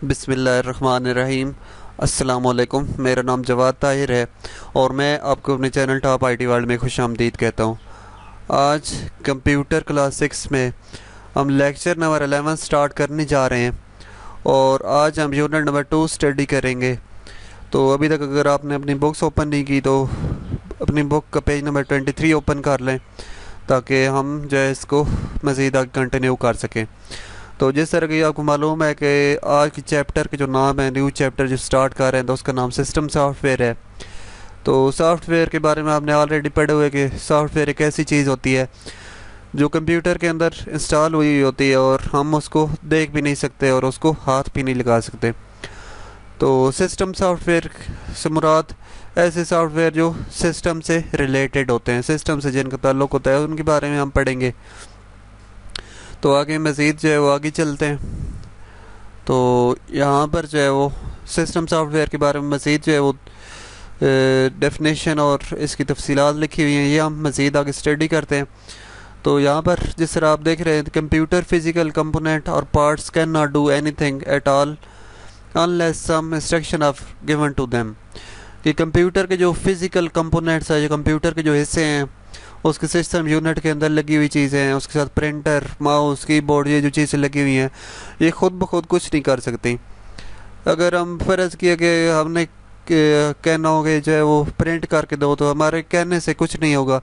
बिस्मिल्लाहिर्रहमानिर्रहीम। अस्सलामुअलैकुम। मेरा नाम जवाद ताहिर है और मैं आपको अपने चैनल टॉप आईटी वर्ल्ड में खुशामदीद कहता हूँ। आज कंप्यूटर क्लास 6 में हम लेक्चर नंबर 11 स्टार्ट करने जा रहे हैं और आज हम यूनिट नंबर 2 स्टडी करेंगे। तो अभी तक अगर आपने अपनी बुक्स ओपन नहीं की तो अपनी बुक का पेज नंबर 23 ओपन कर लें ताकि हम जो है इसको मज़ीद आगे कंटिन्यू कर सकें। तो जिस तरह की आपको मालूम है कि आज की चैप्टर के जो नाम है, न्यू चैप्टर जो स्टार्ट कर रहे हैं, तो उसका नाम सिस्टम सॉफ्टवेयर है। तो सॉफ्टवेयर के बारे में आपने ऑलरेडी पढ़े हुए कि सॉफ्टवेयर एक ऐसी चीज़ होती है जो कंप्यूटर के अंदर इंस्टॉल हुई होती है और हम उसको देख भी नहीं सकते और उसको हाथ भी नहीं लगा सकते। तो सिस्टम सॉफ्टवेयर से मुराद ऐसे सॉफ्टवेयर जो सिस्टम से रिलेटेड होते हैं, सिस्टम से जिनका ताल्लुक़ होता है, उनके बारे में हम पढ़ेंगे। तो आगे मज़ीद जो है वो आगे चलते हैं। तो यहाँ पर जो है वो सिस्टम सॉफ्टवेयर के बारे में मज़ीद जो है वो डेफिनेशन और इसकी तफसीलात लिखी हुई हैं, ये हम मज़ीद आगे स्टडी करते हैं। तो यहाँ पर जिस तरह आप देख रहे हैं, कंप्यूटर फिजिकल कंपोनेंट और parts can not do anything at all unless some instruction of given to them. कि कंप्यूटर के जो फिज़िकल कंपोनेंट्स है, जो कंप्यूटर के जो हिस्से हैं, उसके सिस्टम यूनिट के अंदर लगी हुई चीज़ें हैं, उसके साथ प्रिंटर, माउस, कीबोर्ड, ये जो चीज़ें लगी हुई हैं, ये ख़ुद ब खुद कुछ नहीं कर सकती। अगर हम फ़र्ज़ किया कि हमने कहना होगा जो है वो प्रिंट करके दो, तो हमारे कहने से कुछ नहीं होगा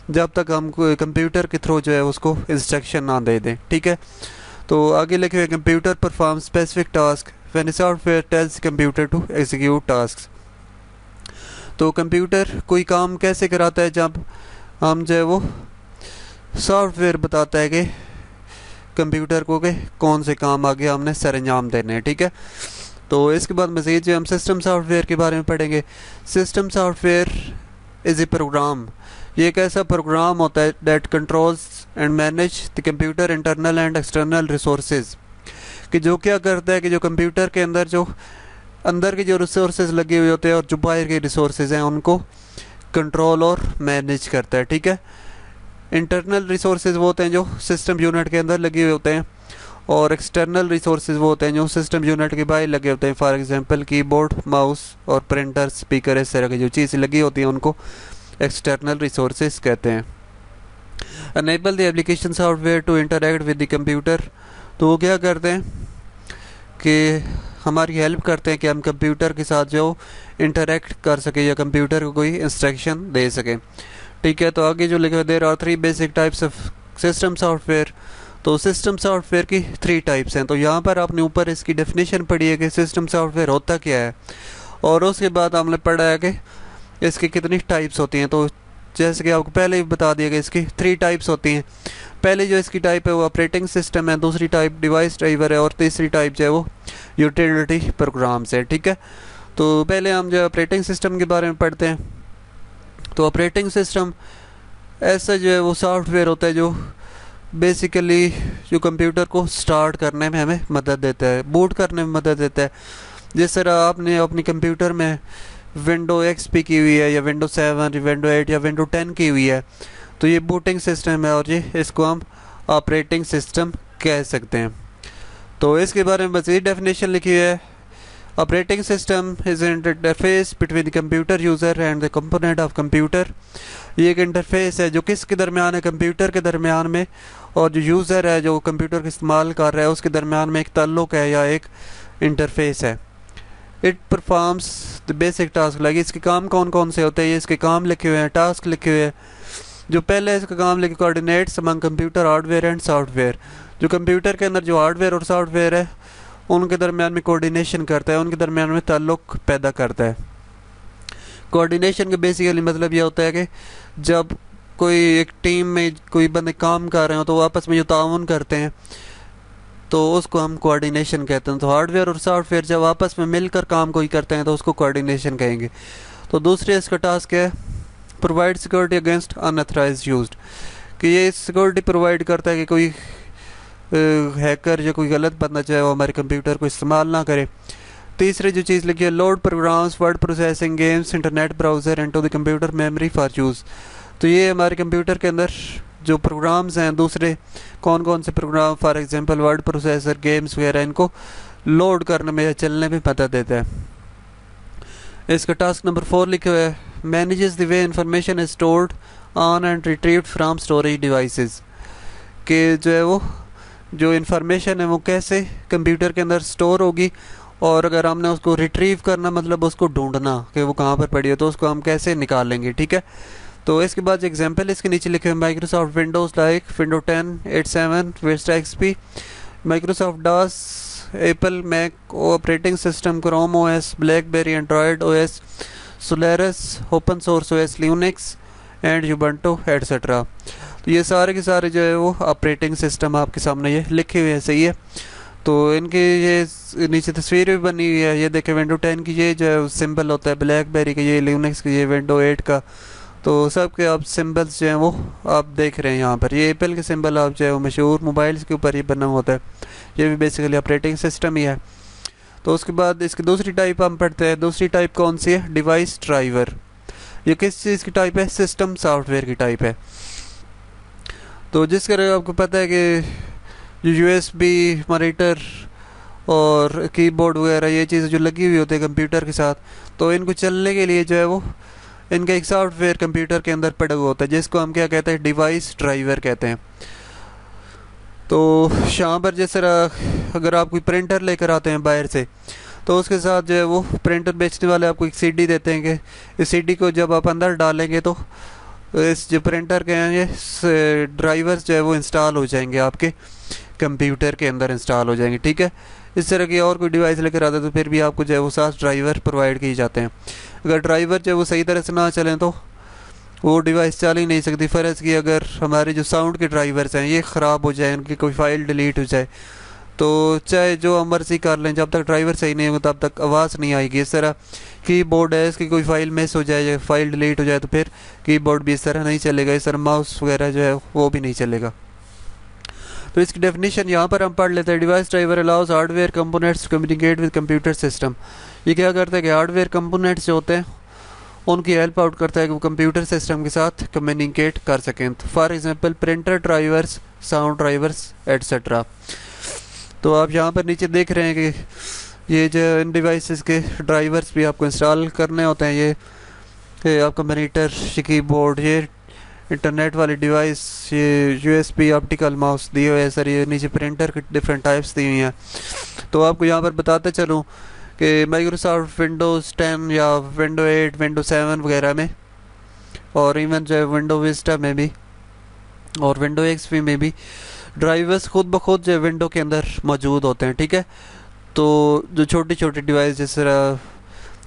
जब तक हम कंप्यूटर के थ्रू जो है उसको इंस्ट्रक्शन ना दे दें। ठीक है। तो आगे लिखे हुए computer perform specific task when software tells computer to execute task. तो कंप्यूटर कोई काम कैसे कराता है जब हम जो है वो सॉफ्टवेयर बताता है कि कंप्यूटर को के कौन से काम आगे हमने सर अंजाम देने हैं। ठीक है। तो इसके बाद मज़ीद जो हम सिस्टम सॉफ्टवेयर के बारे में पढ़ेंगे। System software is a program, ये एक ऐसा प्रोग्राम होता है that controls and manage the computer internal and external resources. कि जो क्या करता है कि जो कंप्यूटर के अंदर जो अंदर के जो रिसोर्सेज लगे हुए होते हैं और जो बाहर के रिसोर्सेज हैं उनको कंट्रोल और मैनेज करता है। ठीक है। इंटरनल रिसोर्सेज वो होते हैं जो सिस्टम यूनिट के अंदर लगे हुए होते हैं और एक्सटर्नल रिसोर्सेज वो होते हैं जो सिस्टम यूनिट के बाहर लगे होते हैं। फॉर एग्जांपल कीबोर्ड, माउस और प्रिंटर, स्पीकर, इस तरह की जो चीज़ें लगी होती हैं उनको एक्सटर्नल रिसोर्सेज कहते हैं। Enable the application software to interact with the computer. तो वो क्या करते हैं कि हमारी हेल्प करते हैं कि हम कंप्यूटर के साथ जो इंटरेक्ट कर सके या कंप्यूटर को कोई इंस्ट्रक्शन दे सके। ठीक है। तो आगे जो लिखा there are 3 basic types of system software. तो सिस्टम सॉफ्टवेयर की 3 टाइप्स हैं। तो यहाँ पर आपने ऊपर इसकी डेफिनेशन पढ़ी है कि सिस्टम सॉफ्टवेयर होता क्या है और उसके बाद हमने पढ़ा है कि इसकी कितनी टाइप्स होती हैं। तो जैसे कि आपको पहले ही बता दिया कि इसकी 3 टाइप्स होती हैं। पहली जो इसकी टाइप है वो ऑपरेटिंग सिस्टम है, दूसरी टाइप डिवाइस ड्राइवर है और तीसरी टाइप जो है वो यूटिलिटी प्रोग्राम्स है। ठीक है। तो पहले हम जो ऑपरेटिंग सिस्टम के बारे में पढ़ते हैं। तो ऑपरेटिंग सिस्टम ऐसा जो है वो सॉफ्टवेयर होता है जो बेसिकली जो कंप्यूटर को स्टार्ट करने में हमें मदद देता है, बूट करने में मदद देता है। जिस तरह आपने अपनी कंप्यूटर में विंडो एक्सपी की हुई है या विंडो 7, विंडो 8 या विंडो 10 की हुई है, तो ये बूटिंग सिस्टम है और ये इसको हम ऑपरेटिंग सिस्टम कह सकते हैं। तो इसके बारे में मज़ीद डेफिनेशन लिखी है। Operating system is an interface between the computer user and the component of computer. ये एक इंटरफेस है जो किसके दरमियान है, कंप्यूटर के दरमियान में, और जो यूज़र है जो कंप्यूटर का इस्तेमाल कर रहा है उसके दरमियान में एक ताल्लुक़ है या एक इंटरफेस है। It performs the basic task. लगे इसके काम कौन कौन से होते हैं, ये इसके काम लिखे हुए हैं, टास्क लिखे हुए हैं। जो पहले इसका काम लिखे coordinates among computer hardware and software. जो कंप्यूटर के अंदर जो हार्डवेयर और सॉफ्टवेयर है उनके दरमियान में कोऑर्डिनेशन करता है, उनके दरमियान में ताल्लुक़ पैदा करता है। कोऑर्डिनेशन का बेसिकली मतलब यह होता है कि जब कोई एक टीम में कोई बंदे काम कर रहे हो तो वो आपस में जो ताउन करते हैं तो उसको हम कोऑर्डिनेशन कहते हैं। तो हार्डवेयर और सॉफ्टवेयर जब आपस में मिलकर काम कोई करते हैं तो उसको कोऑर्डिनेशन कहेंगे। तो दूसरे इसका टास्क है provide security against unauthorised used. कि ये सिक्योरिटी प्रोवाइड करता है कि कोई हैकर या कोई गलत बंदा चाहे वो हमारे कंप्यूटर को इस्तेमाल ना करे। तीसरी जो चीज़ लिखी है load programs, word processing, games, internet browser into the computer memory for use. तो ये हमारे कंप्यूटर के अंदर जो प्रोग्राम्स हैं दूसरे कौन कौन से program, for example word processor, games वगैरह, इनको लोड करने में या चलने में मदद देता है। इसका टास्क नंबर 4 लिखा हुआ है, manages the way information is stored on and retrieved from storage devices, कि जो है वो जो इन्फॉर्मेशन है वो कैसे कंप्यूटर के अंदर स्टोर होगी, और अगर हमने उसको रिट्रीव करना मतलब उसको ढूंढना कि वो कहाँ पर पड़ी है, तो उसको हम कैसे निकाल लेंगे। ठीक है, तो इसके बाद एग्जांपल इसके नीचे लिखे हुए Microsoft Windows like window 10, 8, 7, Vista XP, Microsoft DOS, Apple Mac operating system, Chrome OS, BlackBerry Android OS, Solaris, open source OS Linux and Ubuntu etcetera. तो ये सारे के सारे जो है वो ऑपरेटिंग सिस्टम आपके सामने ये लिखे हुए हैं, सही है। तो इनके ये नीचे तस्वीर भी बनी हुई है, ये देखें विंडो 10 की ये जो है सिंबल होता है, ब्लैकबेरी का ये, लिनक्स का ये, विंडो 8 का, तो सब के आप सिंबल्स जो हैं वो आप देख रहे हैं यहाँ पर। ये एप्पल के सिंबल आप जो है वो मशहूर मोबाइल्स के ऊपर ये बना होता है, ये भी बेसिकली ऑपरेटिंग सिस्टम ही है। तो उसके बाद इसकी दूसरी टाइप हम पढ़ते हैं। दूसरी टाइप कौन सी है? Device driver. ये किस चीज़ की टाइप है? सिस्टम सॉफ्टवेयर की टाइप है। तो जिस तरह आपको पता है कि यूएसबी मॉनिटर और कीबोर्ड वगैरह ये चीज़ें जो लगी हुई होती है कंप्यूटर के साथ, तो इनको चलने के लिए जो है वो इनका एक सॉफ्टवेयर कंप्यूटर के अंदर पड़ा हुआ होता है, जिसको हम क्या कहते हैं? डिवाइस ड्राइवर कहते हैं। तो यहाँ पर जिस तरह अगर आप कोई प्रिंटर लेकर आते हैं बाहर से, तो उसके साथ जो है वो प्रिंटर बेचने वाले आपको एक सीडी देते हैं कि इस सीडी को जब आप अंदर डालेंगे तो इस जो प्रिंटर के हैं ये ड्राइवर्स जो है वो इंस्टॉल हो जाएंगे, आपके कंप्यूटर के अंदर इंस्टॉल हो जाएंगे। ठीक है, इस तरह की और कोई डिवाइस लेकर आते हैं तो फिर भी आपको जो है वो साथ ड्राइवर प्रोवाइड किए जाते हैं। अगर ड्राइवर जो है वो सही तरह से ना चलें तो वो डिवाइस चल ही नहीं सकती। फ़र्ज़ की अगर हमारे जो साउंड के ड्राइवर्स हैं ये ख़राब हो जाए, उनकी कोई फ़ाइल डिलीट हो जाए, तो चाहे जो हम मर्जी कर लें, जब तक ड्राइवर सही नहीं होगा तब तक आवाज़ नहीं आएगी। इस तरह कीबोर्ड है, इसकी कोई फाइल मिस हो जाए या फाइल डिलीट हो जाए तो फिर कीबोर्ड भी इस तरह नहीं चलेगा, इस तरह माउस वगैरह जो है वो भी नहीं चलेगा। तो इसकी डेफिनेशन यहाँ पर हम पढ़ लेते हैं। Device driver allows hardware components to communicate with computer system. ये क्या करता है कि हार्डवेयर कंपोनेंट्स जो होते हैं उनकी हेल्प आउट करता है कि वो कंप्यूटर सिस्टम के साथ कम्युनिकेट कर सकें। For example printer drivers, sound drivers etcetera. तो आप यहाँ पर नीचे देख रहे हैं कि ये जो इन डिवाइसेस के ड्राइवर्स भी आपको इंस्टॉल करने होते हैं। ये आपका मॉनिटर, कीबोर्ड, ये इंटरनेट वाली डिवाइस, ये यूएसबी ऑप्टिकल माउस दिए हुए हैं सर, ये नीचे प्रिंटर के डिफरेंट टाइप्स दी हुई हैं। तो आपको यहाँ पर बताते चलूँ कि माइक्रोसॉफ्ट विंडोज़ 10 या विंडो 8, विंडो 7 वगैरह में, और इवन जो है विंडो विस्टा में भी और विंडो एक्सपी में भी ड्राइवर्स खुद ब खुद जो विंडो के अंदर मौजूद होते हैं। ठीक है, तो जो छोटी छोटी डिवाइस जिस तरह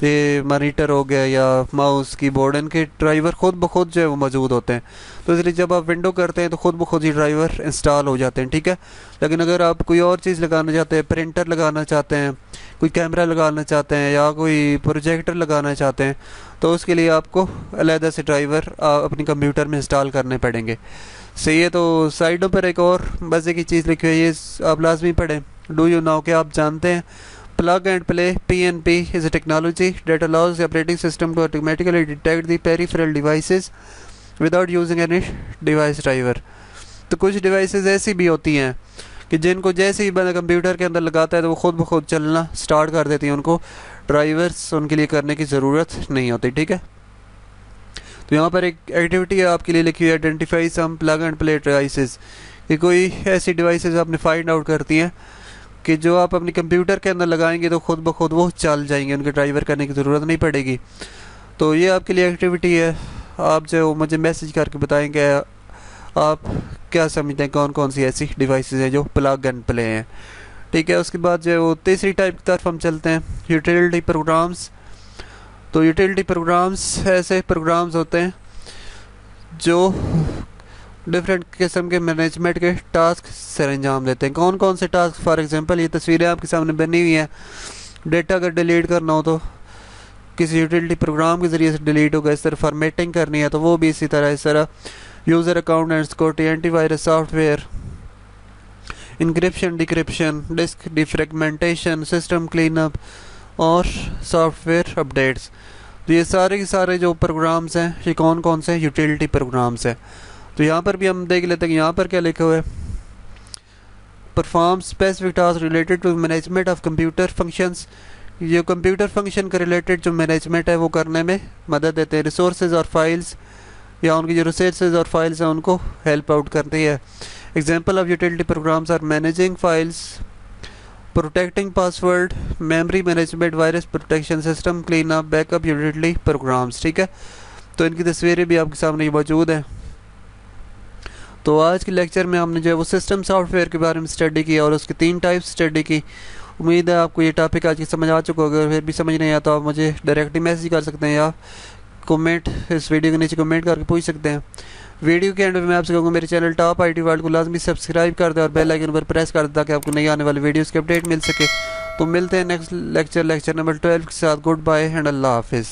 ये मॉनिटर हो गया या माउस, कीबोर्ड, इनके ड्राइवर खुद ब खुद जो है वो मौजूद होते हैं। तो इसलिए जब आप विंडो करते हैं तो खुद ब खुद ही ड्राइवर इंस्टॉल हो जाते हैं। ठीक है, लेकिन अगर आप कोई और चीज़ लगाना चाहते हैं, प्रिंटर लगाना चाहते हैं, कोई कैमरा लगाना चाहते हैं या कोई प्रोजेक्टर लगाना चाहते हैं, तो उसके लिए आपको अलहदा से ड्राइवर अपने कंप्यूटर में इंस्टॉल करने पड़ेंगे। सही है। तो साइडों पर एक और मज़े की चीज़ लिखी हुई है, ये आप लाजमी पढ़ें। डू यू नो, क्या आप जानते हैं plug and play PNP is a technology that allows the operating system to automatically detect the peripheral devices without using any device driver। तो कुछ डिवाइसेस ऐसी भी होती हैं कि जिनको जैसे ही बंदा कंप्यूटर के अंदर लगाता है तो वो खुद ब खुद चलना स्टार्ट कर देती हैं, उनको ड्राइवर्स उनके लिए करने की ज़रूरत नहीं होती। ठीक है, तो यहाँ पर एक एक्टिविटी है आपके लिए लिखी हुई है, identify some plug and play devices. कि कोई ऐसी डिवाइसेस आपने फाइंड आउट करती हैं कि जो आप अपने कंप्यूटर के अंदर लगाएंगे तो खुद ब खुद वो चल जाएंगे, उनके ड्राइवर करने की ज़रूरत नहीं पड़ेगी। तो ये आपके लिए एक्टिविटी है, आप जो मुझे मैसेज करके बताएंगे आप क्या समझते हैं कौन कौन सी ऐसी डिवाइसेस हैं जो प्लग एंड प्ले हैं। ठीक है, उसके बाद जो है वो तीसरी टाइप की तरफ हम चलते हैं, यूटिलिटी प्रोग्राम्स। तो यूटिलिटी प्रोग्राम्स ऐसे प्रोग्राम्स होते हैं जो डिफरेंट किस्म के मैनेजमेंट के टास्क सर अंजाम देते हैं। कौन कौन से टास्क? फॉर एग्जांपल ये तस्वीरें आपके सामने बनी हुई हैं, डेटा अगर डिलीट करना हो तो किसी यूटिलिटी प्रोग्राम के ज़रिए से डिलीट होगा। इस तरह फॉर्मेटिंग करनी है तो वो भी इसी तरह। इस तरह user account and security, antivirus software, encryption, decryption, disk defragmentation, system cleanup और सॉफ्टवेयर अपडेट्स। तो ये सारे के सारे जो प्रोग्राम्स हैं ये कौन कौन से यूटिलिटी प्रोग्राम्स हैं। तो यहाँ पर भी हम देख लेते हैं कि यहाँ पर क्या लिखा हुआ है, perform specific task related to management of computer functions, ये कंप्यूटर फंक्शन का रिलेटेड जो मैनेजमेंट है वो करने में मदद देते हैं। रिसोर्सेज और फाइल्स, या उनकी जो रिसोर्सेज और फाइल्स हैं उनको हेल्प आउट करती है। Example of utility programs are managing files, protecting password, memory management, virus protection system, clean up, backup utility programs. ठीक है, तो इनकी तस्वीरें भी आपके सामने मौजूद हैं। तो आज के लेक्चर में हमने जो है वो सिस्टम सॉफ्टवेयर के बारे में स्टडी की और उसकी 3 टाइप्स स्टडी की। उम्मीद है आपको ये टॉपिक आज की समझ आ चुका होगा। अगर फिर भी समझ नहीं आया तो आप मुझे डायरेक्टली मैसेज कर सकते हैं या कमेंट इस वीडियो के नीचे कमेंट करके पूछ सकते हैं। वीडियो के एंड में मैं आपसे कहूँगा मेरे चैनल टॉप IT वर्ल्ड को लाजमी सब्सक्राइब कर दें और बेल आइकन पर प्रेस कर दें ताकि आपको नई आने वाली वीडियोस की अपडेट मिल सके। तो मिलते हैं नेक्स्ट लेक्चर नंबर 12 के साथ। गुड बाय एंड अल्लाह हाफिज़।